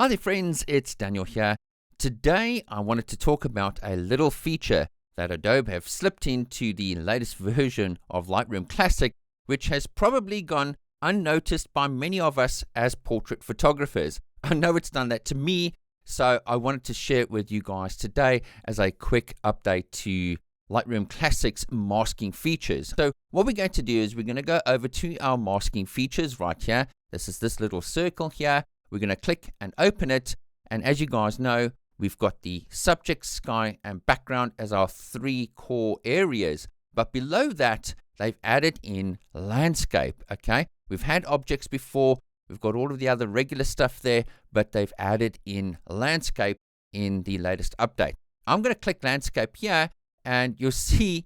Hi there friends, it's Daniel here. Today I wanted to talk about a little feature that Adobe have slipped into the latest version of Lightroom Classic, which has probably gone unnoticed by many of us as portrait photographers. I know it's done that to me, so I wanted to share it with you guys today as a quick update to Lightroom Classic's masking features. So what we're going to do is we're going to go over to our masking features right here. This is this little circle here. We're going to click and open it, and as you guys know, we've got the subject, sky, and background as our three core areas. But below that, they've added in landscape, okay? We've had objects before, we've got all of the other regular stuff there, but they've added in landscape in the latest update. I'm going to click landscape here, and you'll see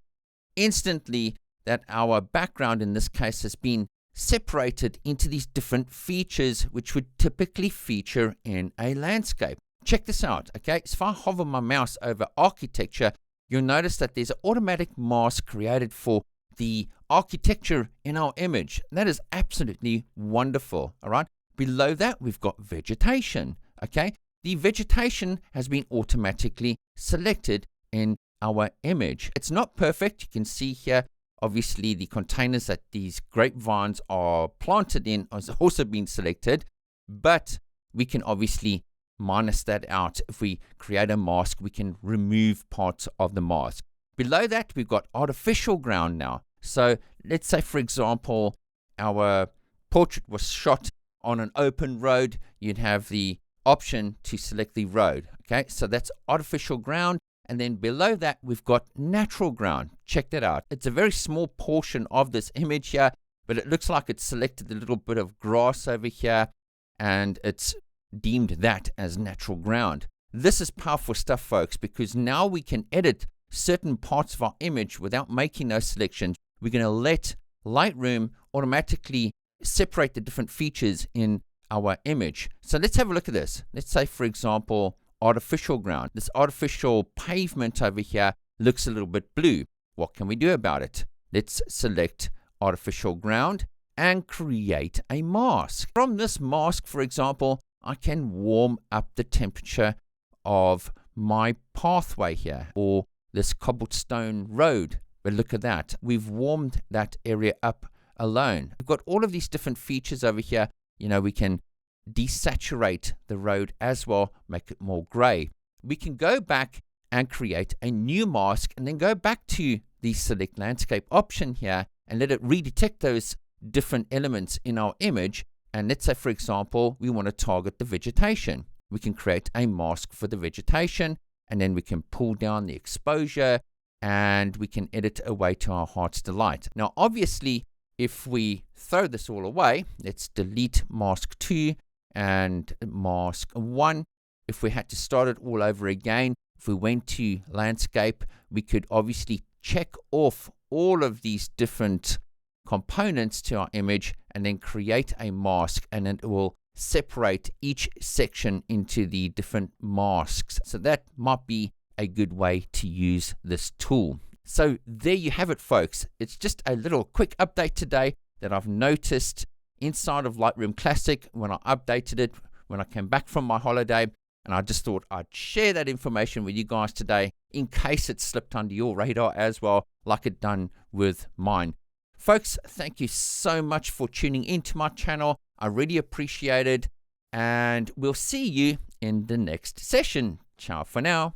instantly that our background in this case has been separated into these different features which would typically feature in a landscape. Check this out, okay? So if I hover my mouse over architecture, you'll notice that there's an automatic mask created for the architecture in our image. That is absolutely wonderful, all right? Below that, we've got vegetation, okay? The vegetation has been automatically selected in our image. It's not perfect. You can see here, obviously, the containers that these grapevines are planted in has also been selected, but we can obviously minus that out. If we create a mask, we can remove parts of the mask. Below that, we've got artificial ground now. So let's say, for example, our portrait was shot on an open road. You'd have the option to select the road. Okay, so that's artificial ground. And then below that, we've got natural ground. Check that out. It's a very small portion of this image here, but it looks like it's selected a little bit of grass over here, and it's deemed that as natural ground. This is powerful stuff, folks, because now we can edit certain parts of our image without making those selections. We're going to let Lightroom automatically separate the different features in our image. So let's have a look at this. Let's say, for example, artificial ground. This artificial pavement over here looks a little bit blue. What can we do about it? Let's select artificial ground and create a mask. From this mask, for example, I can warm up the temperature of my pathway here, or this cobblestone road. But look at that. We've warmed that area up alone. We've got all of these different features over here. You know, we can desaturate the road as well, make it more gray. We can go back and create a new mask and then go back to the select landscape option here and let it redetect those different elements in our image. And let's say, for example, we want to target the vegetation. We can create a mask for the vegetation, and then we can pull down the exposure and we can edit away to our heart's delight. Now, obviously, if we throw this all away, let's delete mask 2 and mask 1. If we had to start it all over again, if we went to landscape, we could obviously check off all of these different components to our image and then create a mask, and then it will separate each section into the different masks. So that might be a good way to use this tool. So there you have it, folks. It's just a little quick update today that I've noticed inside of Lightroom Classic when I updated it, when I came back from my holiday, and I just thought I'd share that information with you guys today in case it slipped under your radar as well, like it done with mine. Folks, thank you so much for tuning into my channel. I really appreciate it, and we'll see you in the next session. Ciao for now.